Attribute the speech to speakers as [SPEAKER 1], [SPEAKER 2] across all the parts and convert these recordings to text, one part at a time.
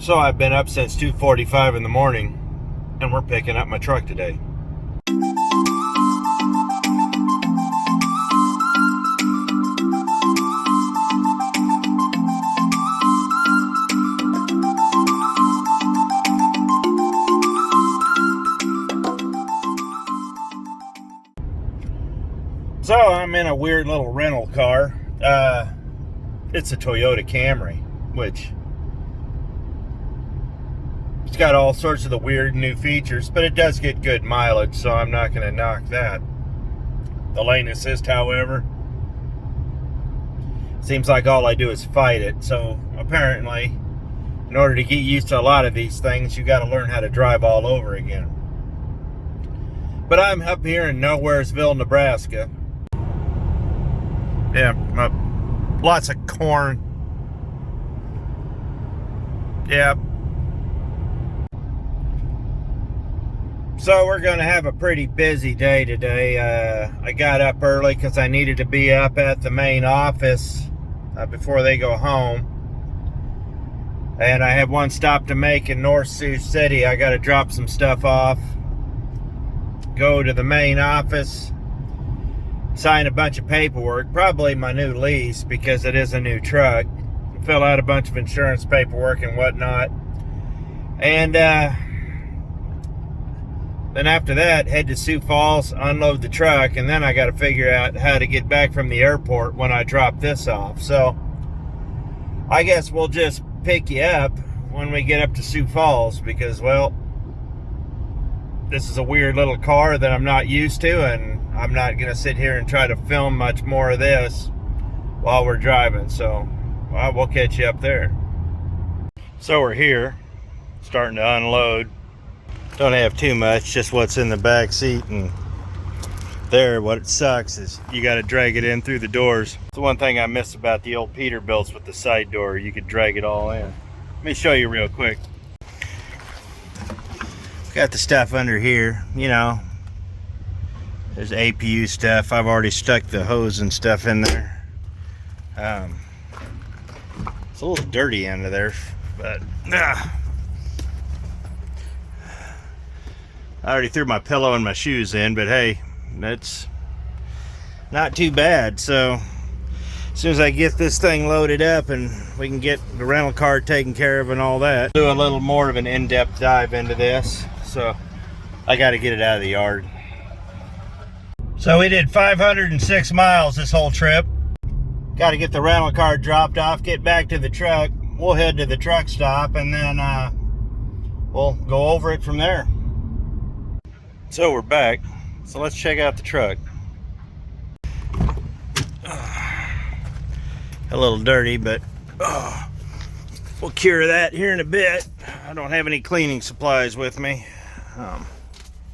[SPEAKER 1] So I've been up since 2:45 in the morning, and we're picking up my truck today. So I'm in a weird little rental car. It's a Toyota Camry, which it's got all sorts of the weird new features, but it does get good mileage, so I'm not going to knock that. The lane assist, however, seems like all I do is fight it. So apparently, in order to get used to a lot of these things, you got to learn how to drive all over again. But I'm up here in Nowheresville, Nebraska. Yeah, lots of corn. Yeah. So we're going to have a pretty busy day today. I got up early because I needed to be up at the main office before they go home. And I have one stop to make in North Sioux City. I got to drop some stuff off, go to the main office, sign a bunch of paperwork, probably my new lease because it is a new truck, fill out a bunch of insurance paperwork and whatnot. And then after that, head to Sioux Falls, unload the truck, and then I got to figure out how to get back from the airport when I drop this off. So I guess we'll just pick you up when we get up to Sioux Falls because, well, this is a weird little car that I'm not used to, and I'm not going to sit here and try to film much more of this while we're driving. So, well, we'll catch you up there. So we're here, starting to unload. Don't have too much, just what's in the back seat, and there, what it sucks is you got to drag it in through the doors. It's the one thing I miss about the old Peterbilts with the side door. You could drag it all in. Let me show you real quick. Got the stuff under here, you know. There's APU stuff. I've already stuck the hose and stuff in there. It's a little dirty under there, but I already threw my pillow and my shoes in, but hey, that's not too bad. So as soon as I get this thing loaded up and we can get the rental car taken care of and all that, do a little more of an in-depth dive into this. So I got to get it out of the yard. So we did 506 miles this whole trip. Got to get the rental car dropped off, get back to the truck. We'll head to the truck stop and then we'll go over it from there. So we're back. So let's check out the truck. A little dirty, but we'll cure that here in a bit. I don't have any cleaning supplies with me.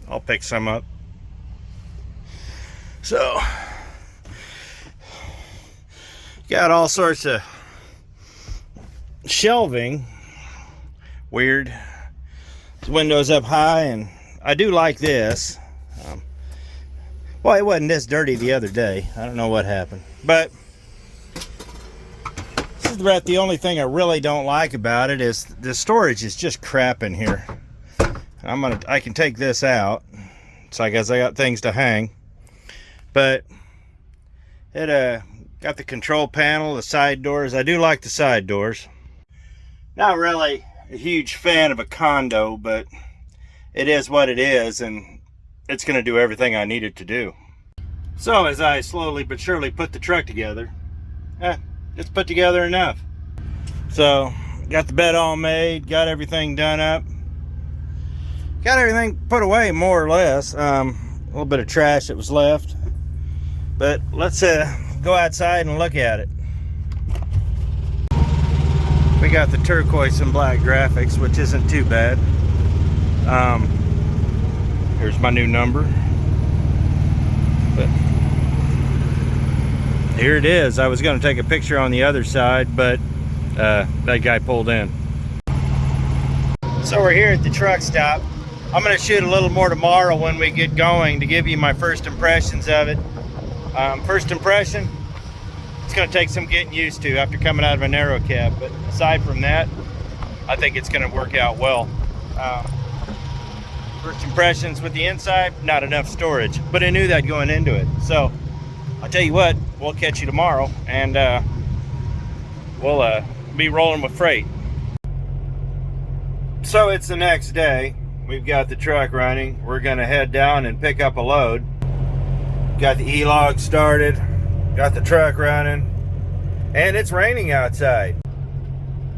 [SPEAKER 1] I'll pick some up. So, got all sorts of shelving. Weird. The windows up high, and I do like this. Well, it wasn't this dirty the other day. I don't know what happened, but this is about the only thing I really don't like about it is the storage is just crap in here. I can take this out, so I guess I got things to hang. But it got the control panel, the side doors. I do like the side doors. Not really a huge fan of a condo, but it is what it is, and it's going to do everything I need it to do. So as I slowly but surely put the truck together, it's put together enough. So got the bed all made, got everything done up, got everything put away more or less. A little bit of trash that was left, but let's go outside and look at it. We got the turquoise and black graphics, which isn't too bad. Here's my new number. But here it is. I was going to take a picture on the other side, but that guy pulled in. So we're here at the truck stop. I'm going to shoot a little more tomorrow when we get going to give you my first impressions of it. First impression, it's going to take some getting used to after coming out of a narrow cab, but aside from that, I think it's going to work out well. First impressions with the inside, not enough storage, but I knew that going into it. So I'll tell you what, we'll catch you tomorrow, and we'll be rolling with freight. So it's the next day. We've got the truck running. We're going to head down and pick up a load. Got the E-log started, got the truck running, and it's raining outside.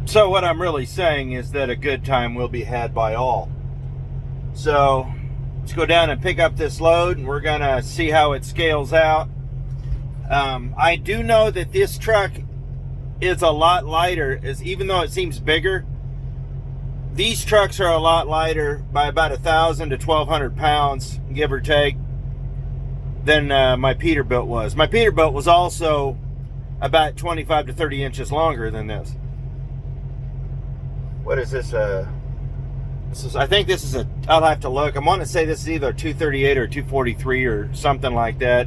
[SPEAKER 1] So what I'm really saying is that a good time will be had by all. So let's go down and pick up this load, and we're gonna see how it scales out. I do know that this truck is a lot lighter, even though it seems bigger. These trucks are a lot lighter by about 1,000 to 1,200 pounds, give or take, than my Peterbilt was. My Peterbilt was also about 25 to 30 inches longer than this. What is this? I think this is I'll have to look. I want to say this is either a 238 or 243 or something like that.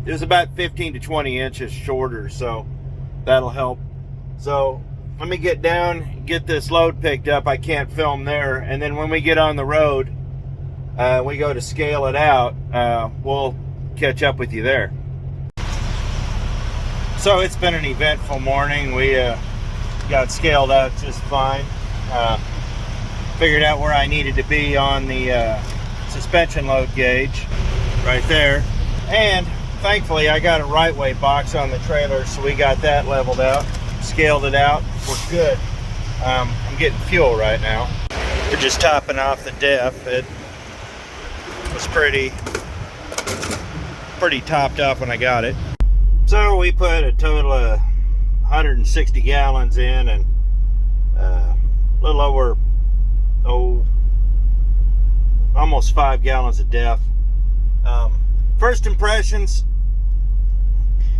[SPEAKER 1] It was about 15 to 20 inches shorter, so that'll help. So let me get down, get this load picked up. I can't film there. And then when we get on the road, we go to scale it out, we'll catch up with you there. So it's been an eventful morning. We got scaled out just fine. Figured out where I needed to be on the suspension load gauge right there, and thankfully I got a right-way box on the trailer, so we got that leveled out, scaled it out. We're good. I'm getting fuel right now. We're just topping off the diff. It was pretty topped off when I got it. So we put a total of 160 gallons in, and a little over almost 5 gallons of diff. First impressions,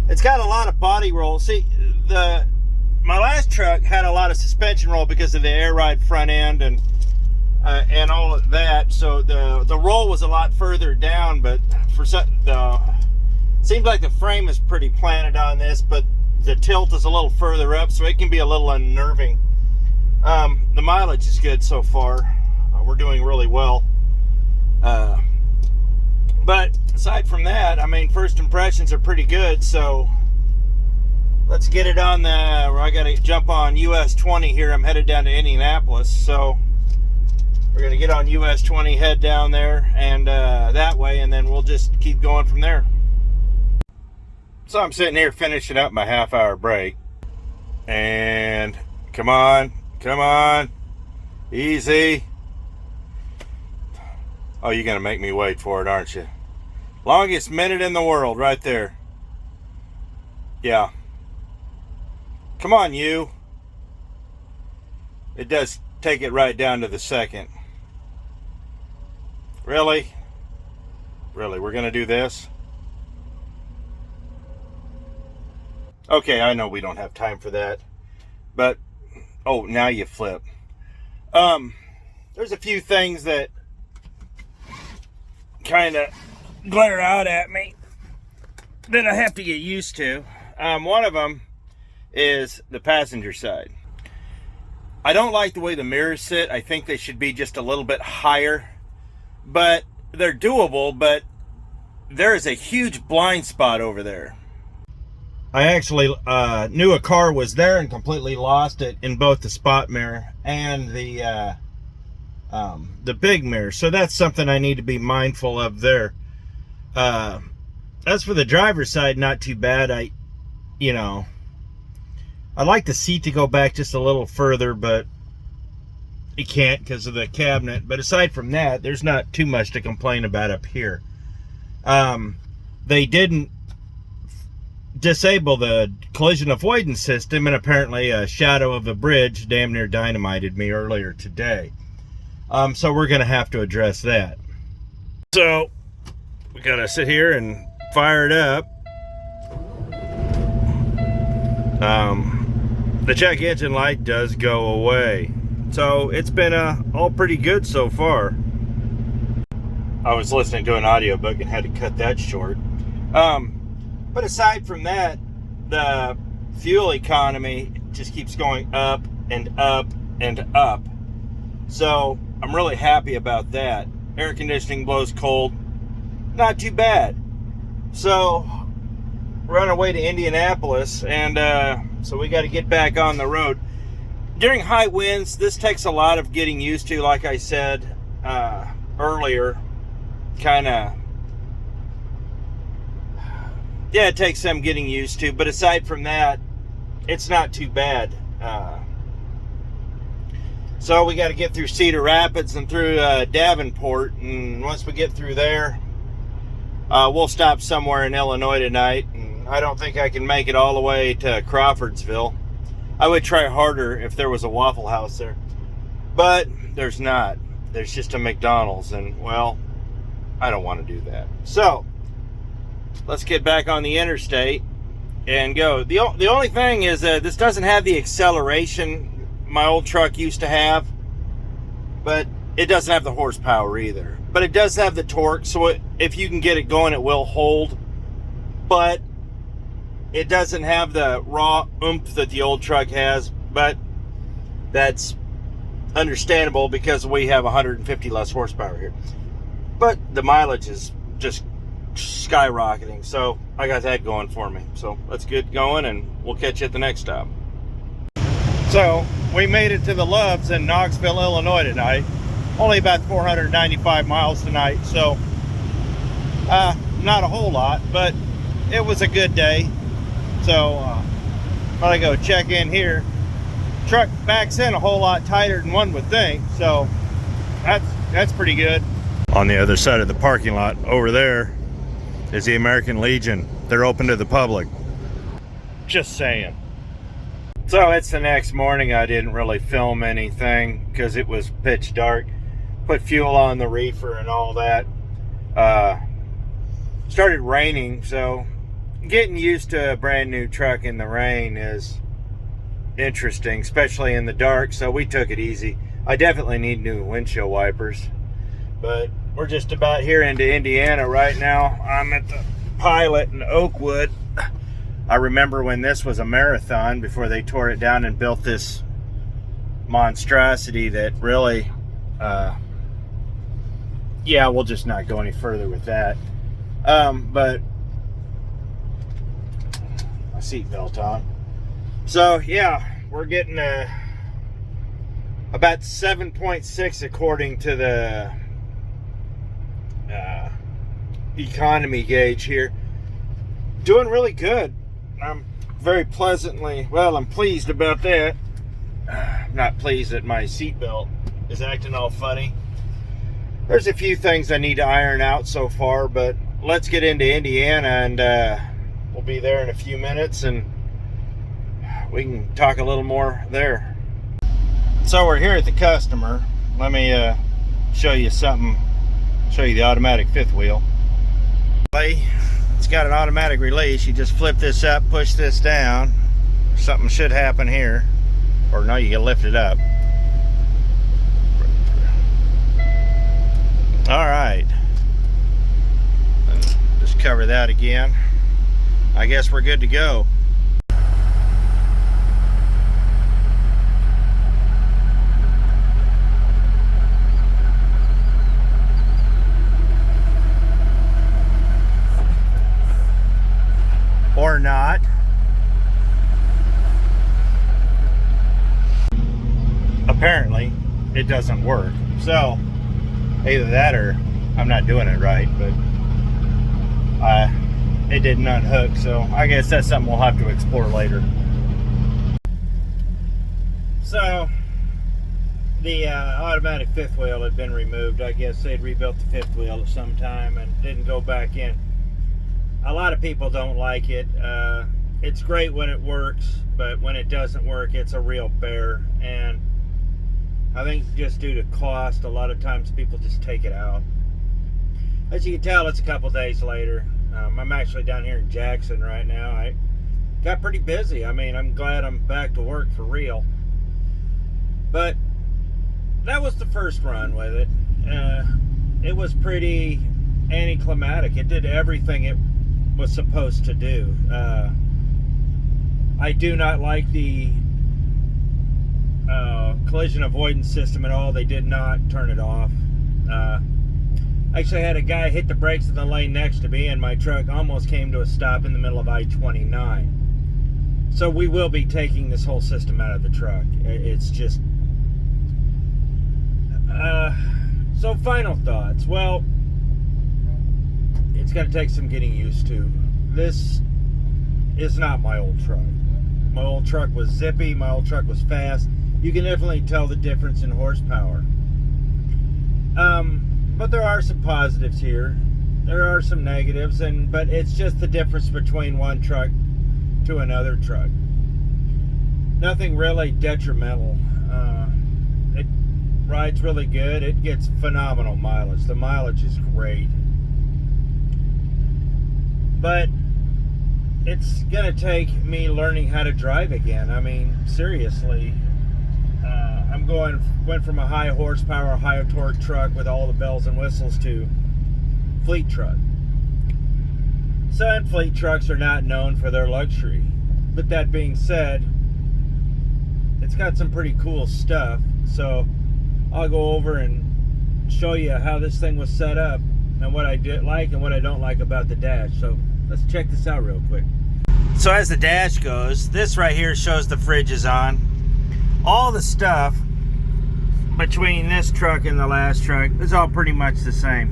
[SPEAKER 1] it's got a lot of body roll. See, my last truck had a lot of suspension roll because of the air ride front end and all of that, so the roll was a lot further down, but seems like the frame is pretty planted on this, but the tilt is a little further up, so it can be a little unnerving. The mileage is good so far. We're doing really well. But aside from that, I mean, first impressions are pretty good, so let's get it on I gotta jump on US 20 here. I'm headed down to Indianapolis, so we're gonna get on US 20, head down there, and that way, and then we'll just keep going from there. So I'm sitting here finishing up my half-hour break, and come on, easy. Oh, you're gonna make me wait for it, aren't you? Longest minute in the world right there. Yeah. Come on, you. It does take it right down to the second. Really? Really, we're gonna do this? Okay, I know we don't have time for that, but oh, now you flip. There's a few things that kind of glare out at me that I have to get used to. One of them is the passenger side. I don't like the way the mirrors sit. I think they should be just a little bit higher, but they're doable, but there is a huge blind spot over there. I actually knew a car was there and completely lost it in both the spot mirror and the big mirror. So that's something I need to be mindful of there. As for the driver's side, not too bad. I'd like the seat to go back just a little further, but you can't because of the cabinet. But aside from that, there's not too much to complain about up here. They didn't disable the collision avoidance system, and apparently a shadow of a bridge damn near dynamited me earlier today. So we're gonna have to address that. So we gotta sit here and fire it up. The check engine light does go away, so it's been all pretty good so far. I was listening to an audiobook and had to cut that short. But aside from that, the fuel economy just keeps going up and up and up. So I'm really happy about that. Air conditioning blows cold, not too bad. So we're on our way to Indianapolis, and so we got to get back on the road. During high winds, this takes a lot of getting used to, like I said earlier. Yeah, it takes some getting used to, but aside from that, it's not too bad. So we got to get through Cedar Rapids and through Davenport, and once we get through there, we'll stop somewhere in Illinois tonight. And I don't think I can make it all the way to Crawfordsville. I would try harder if there was a Waffle House there, but there's not. There's just a McDonald's, and well, I don't want to do that. So let's get back on the interstate and go. The only thing is that this doesn't have the acceleration my old truck used to have, but it doesn't have the horsepower either. But it does have the torque, so if you can get it going, it will hold. But it doesn't have the raw oomph that the old truck has, but that's understandable because we have 150 less horsepower here. But the mileage is just skyrocketing, so I got that going for me. So let's get going, and we'll catch you at the next stop. So we made it to the Loves in Knoxville, Illinois tonight. Only about 495 miles tonight, so not a whole lot, but it was a good day. So when I go check in here, truck backs in a whole lot tighter than one would think, so that's pretty good. On the other side of the parking lot over there is the American Legion. They're open to the public. Just saying. So it's the next morning. I didn't really film anything because it was pitch dark. Put fuel on the reefer and all that. Started raining, so getting used to a brand new truck in the rain is interesting, especially in the dark, so we took it easy. I definitely need new windshield wipers. But we're just about here into Indiana right now. I'm at the Pilot in Oakwood. I remember when this was a Marathon before they tore it down and built this monstrosity that really, yeah, we'll just not go any further with that. But my seatbelt on. So yeah, we're getting about 7.6 according to the economy gauge here. Doing really good. I'm very pleasantly, well, I'm pleased about that. I'm not pleased that my seatbelt is acting all funny. There's a few things I need to iron out so far, but let's get into Indiana, and we'll be there in a few minutes, and we can talk a little more there. So we're here at the customer. Let me show you something. Show you the automatic fifth wheel. It's got an automatic release. You just flip this up, push this down. Something should happen here. Or no, you can lift it up. All right. Just cover that again. I guess we're good to go. Or not. Apparently it doesn't work, so either that or I'm not doing it right, but it didn't unhook, so I guess that's something we'll have to explore later. So the automatic fifth wheel had been removed. I guess they'd rebuilt the fifth wheel at some time and didn't go back in. A lot of people don't like it. It's great when it works, but when it doesn't work, it's a real bear. And I think just due to cost, a lot of times people just take it out. As you can tell, it's a couple days later. I'm actually down here in Jackson right now. I got pretty busy. I mean, I'm glad I'm back to work for real. But that was the first run with it. It was pretty anticlimactic. It did everything it was supposed to do. I do not like the collision avoidance system at all. They did not turn it off. Actually, I had a guy hit the brakes in the lane next to me, and my truck almost came to a stop in the middle of I-29. So we will be taking this whole system out of the truck. It's just... so final thoughts. Well, it's going to take some getting used to. This is not my old truck. My old truck was zippy. My old truck was fast. You can definitely tell the difference in horsepower. But there are some positives here. There are some negatives, but it's just the difference between one truck to another truck. Nothing really detrimental. It rides really good. It gets phenomenal mileage. The mileage is great. But it's gonna take me learning how to drive again. I mean, seriously. Went from a high horsepower, high torque truck with all the bells and whistles to fleet truck. So, and fleet trucks are not known for their luxury. But that being said, it's got some pretty cool stuff. So I'll go over and show you how this thing was set up and what I did like and what I don't like about the dash. So let's check this out real quick. So as the dash goes, this right here shows the fridge is on. All the stuff between this truck and the last truck is all pretty much the same.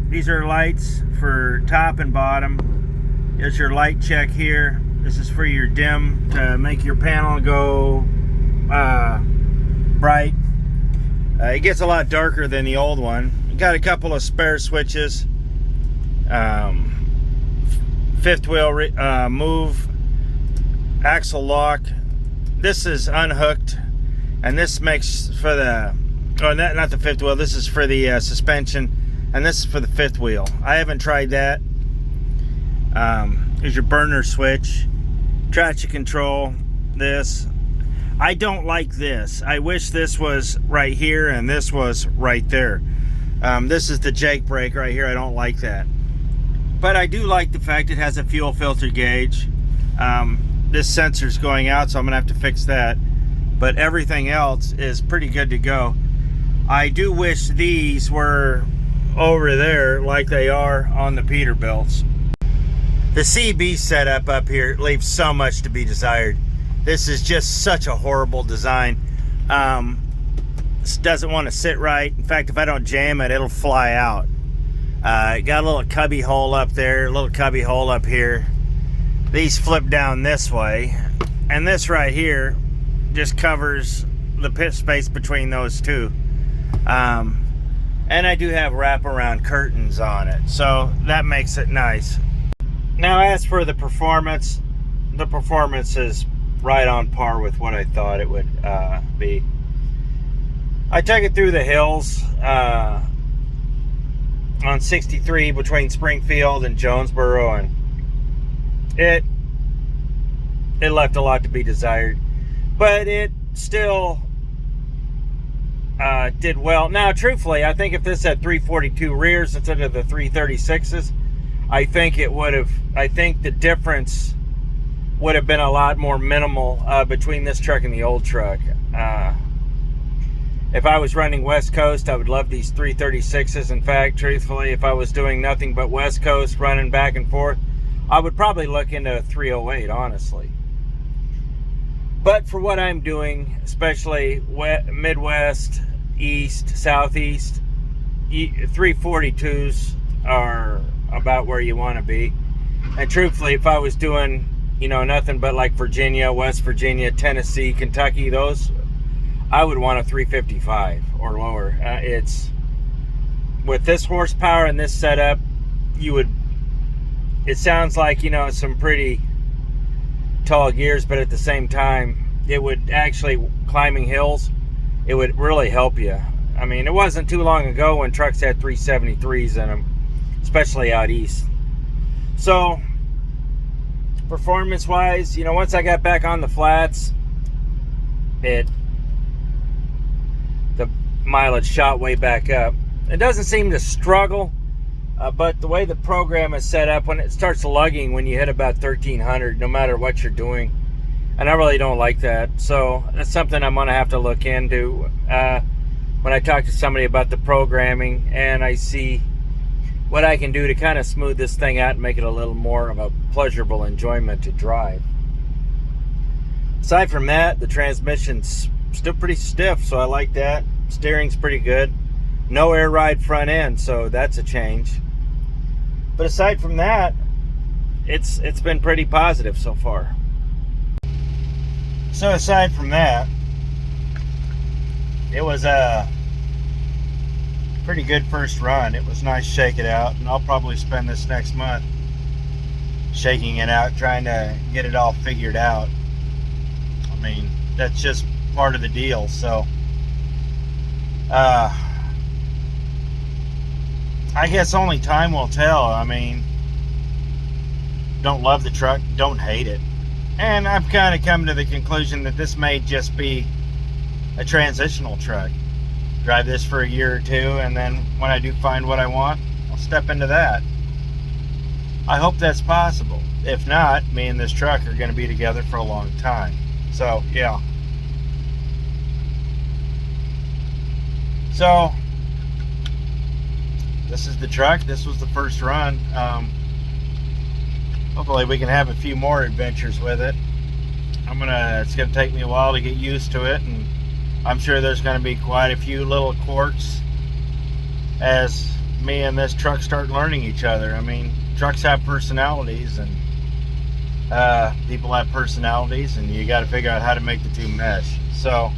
[SPEAKER 1] These are lights for top and bottom. There's your light check here. This is for your dim to make your panel go bright. It gets a lot darker than the old one. You got a couple of spare switches. Fifth wheel move, axle lock. This is unhooked, and this makes for the, oh, not the fifth wheel, this is for the suspension, and this is for the fifth wheel. I haven't tried that. Here's your burner switch, traction control, this. I don't like this. I wish this was right here and this was right there. This is the Jake brake right here. I don't like that. But I do like the fact it has a fuel filter gauge. This sensor's going out, so I'm gonna have to fix that. But everything else is pretty good to go. I do wish these were over there like they are on the Peterbilts. The CB setup up here leaves so much to be desired. This is just such a horrible design. This doesn't want to sit right. In fact, if I don't jam it, it'll fly out. It got a little cubby hole up there, a little cubby hole up here. These flip down this way, and this right here just covers the pit space between those two. And I do have wraparound curtains on it, so that makes it nice. Now, as for the performance is right on par with what I thought it would be. I took it through the hills on 63 between Springfield and Jonesboro, and it left a lot to be desired, but it still did well. Now, truthfully, I think if this had 342 rears instead of the 336s, I think the difference would have been a lot more minimal between this truck and the old truck. If I was running West Coast, I would love these 336s. In fact, truthfully, if I was doing nothing but West Coast running back and forth, I would probably look into a 308, honestly. But for what I'm doing, especially Midwest, East, Southeast, 342s are about where you want to be. And truthfully, if I was doing, nothing but like Virginia, West Virginia, Tennessee, Kentucky, those, I would want a 355 or lower. It's with this horsepower and this setup, it sounds like, some pretty tall gears, but at the same time, it would actually, climbing hills, it would really help you. I mean, it wasn't too long ago when trucks had 373s in them, especially out east. So, performance-wise, once I got back on the flats, the mileage shot way back up. It doesn't seem to struggle, but the way the program is set up, when it starts lugging when you hit about 1300, no matter what you're doing, And I really don't like that. So that's something I'm going to have to look into when I talk to somebody about the programming and I see what I can do to kind of smooth this thing out and make it a little more of a pleasurable enjoyment to drive. Aside from that, the transmission's still pretty stiff, so I like that. Steering's pretty good. No air ride front end, so that's a change. But aside from that, it's been pretty positive so far. So aside from that, it was a pretty good first run. It was nice to shake it out, and I'll probably spend this next month shaking it out, trying to get it all figured out. I mean, that's just part of the deal. So I guess only time will tell. I mean, don't love the truck, don't hate it. And I've kind of come to the conclusion that this may just be a transitional truck. Drive this for a year or two, and then when I do find what I want, I'll step into that. I hope that's possible. If not, me and this truck are going to be together for a long time. So, yeah. So, this is the truck. This was the first run. Hopefully we can have a few more adventures with it. It's gonna take me a while to get used to it, and I'm sure there's gonna be quite a few little quirks as me and this truck start learning each other. I mean, trucks have personalities, and people have personalities, and you got to figure out how to make the two mesh. So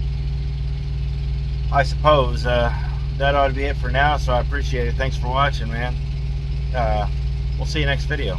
[SPEAKER 1] I suppose that ought to be it for now. So I appreciate it. Thanks for watching, man. We'll see you next video.